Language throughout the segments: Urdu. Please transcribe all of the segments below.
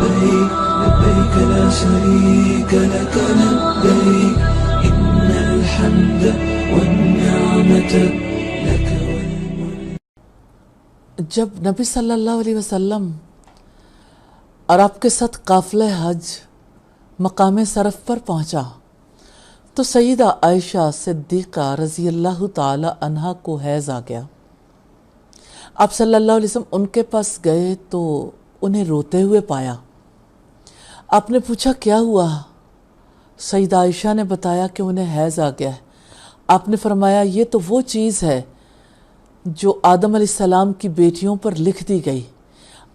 لبيك لبيك لا شريك لك لبيك إن الحمد والنعمة لك والملك. جب نبی صلی اللہ علیہ وسلم اور آپ کے ساتھ قافلہ حج مقام صرف پر پہنچا تو سیدہ عائشہ صدیقہ رضی اللہ تعالی عنہا کو حیض آ گیا. آپ صلی اللہ علیہ وسلم ان کے پاس گئے تو انہیں روتے ہوئے پایا. آپ نے پوچھا کیا ہوا؟ سیدہ عائشہ نے بتایا کہ انہیں حیض آ گیا ہے. آپ نے فرمایا یہ تو وہ چیز ہے جو آدم علیہ السلام کی بیٹیوں پر لکھ دی گئی.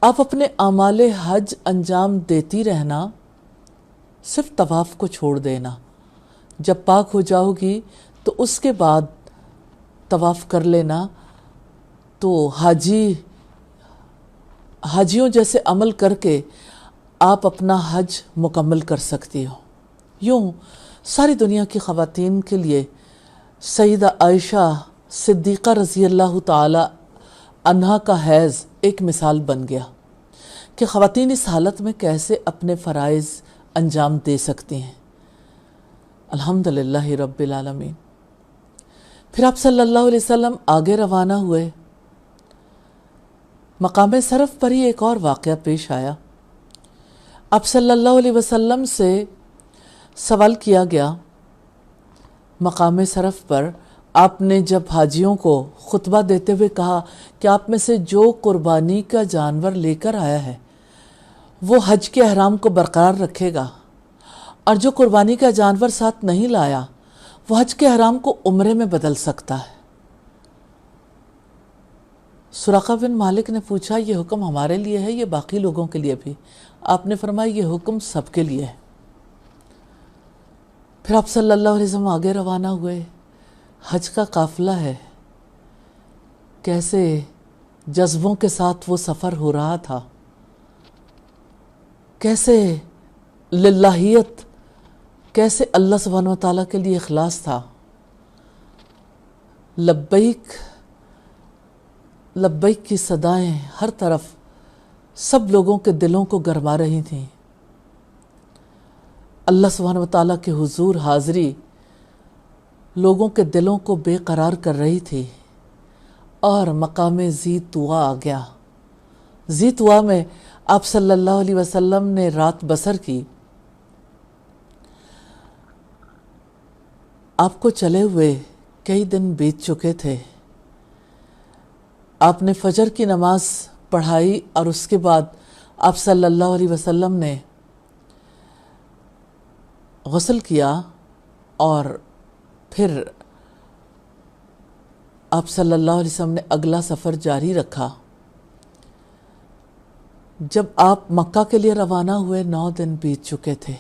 آپ اپنے اعمال حج انجام دیتی رہنا، صرف طواف کو چھوڑ دینا. جب پاک ہو جاؤ گی تو اس کے بعد طواف کر لینا، تو حاجیوں جیسے عمل کر کے آپ اپنا حج مکمل کر سکتی ہو. یوں ساری دنیا کی خواتین کے لیے سیدہ عائشہ صدیقہ رضی اللہ تعالی عنہا کا حیض ایک مثال بن گیا کہ خواتین اس حالت میں کیسے اپنے فرائض انجام دے سکتی ہیں. الحمدللہ رب العالمین. پھر آپ صلی اللہ علیہ وسلم آگے روانہ ہوئے. مقام صرف پر ہی ایک اور واقعہ پیش آیا. آپ صلی اللہ علیہ وسلم سے سوال کیا گیا مقام صرف پر. آپ نے جب حاجیوں کو خطبہ دیتے ہوئے کہا کہ آپ میں سے جو قربانی کا جانور لے کر آیا ہے وہ حج کے احرام کو برقرار رکھے گا، اور جو قربانی کا جانور ساتھ نہیں لایا وہ حج کے احرام کو عمرے میں بدل سکتا ہے. سراقہ بن مالک نے پوچھا یہ حکم ہمارے لیے ہے یہ باقی لوگوں کے لیے بھی؟ آپ نے فرمایا یہ حکم سب کے لیے ہے. پھر آپ صلی اللہ علیہ وسلم آگے روانہ ہوئے. حج کا قافلہ ہے، کیسے جذبوں کے ساتھ وہ سفر ہو رہا تھا، کیسے للہیت، کیسے اللہ سبحانہ و تعالیٰ کے لیے اخلاص تھا. لبیک لبیک کی صدائیں ہر طرف سب لوگوں کے دلوں کو گرما رہی تھیں. اللہ سبحانہ و تعالیٰ کے حضور حاضری لوگوں کے دلوں کو بے قرار کر رہی تھی. اور مقام ذی طویٰ آ گیا. ذی طویٰ میں آپ صلی اللہ علیہ وسلم نے رات بسر کی. آپ کو چلے ہوئے کئی دن بیت چکے تھے. آپ نے فجر کی نماز پڑھائی اور اس کے بعد آپ صلی اللہ علیہ وسلم نے غسل کیا اور پھر آپ صلی اللہ علیہ وسلم نے اگلا سفر جاری رکھا. جب آپ مکہ کے لیے روانہ ہوئے 9 دن بیت چکے تھے.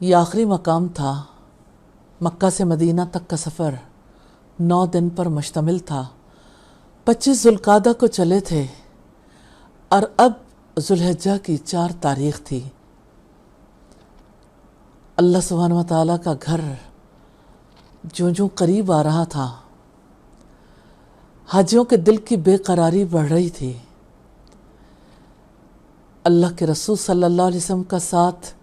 یہ آخری مقام تھا. مکہ سے مدینہ تک کا سفر 9 دن پر مشتمل تھا. 25 ذوالقعدہ کو چلے تھے اور اب ذوالحجہ کی 4 تاریخ تھی. اللہ سبحانہ و تعالیٰ کا گھر جو قریب آ رہا تھا، حاجیوں کے دل کی بے قراری بڑھ رہی تھی. اللہ کے رسول صلی اللہ علیہ وسلم کا ساتھ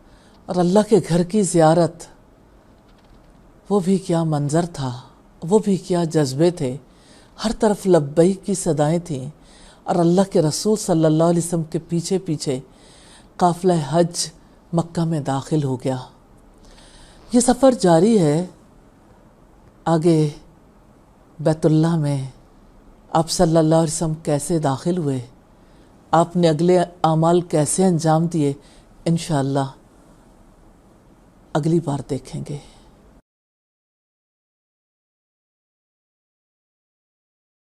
اور اللہ کے گھر کی زیارت، وہ بھی کیا منظر تھا، وہ بھی کیا جذبے تھے. ہر طرف لبیک کی صدائیں تھیں اور اللہ کے رسول صلی اللہ علیہ وسلم کے پیچھے پیچھے قافلہ حج مکہ میں داخل ہو گیا. یہ سفر جاری ہے. آگے بیت اللہ میں آپ صلی اللہ علیہ وسلم کیسے داخل ہوئے، آپ نے اگلے اعمال کیسے انجام دیے، انشاءاللہ اگلی بار دیکھیں گے.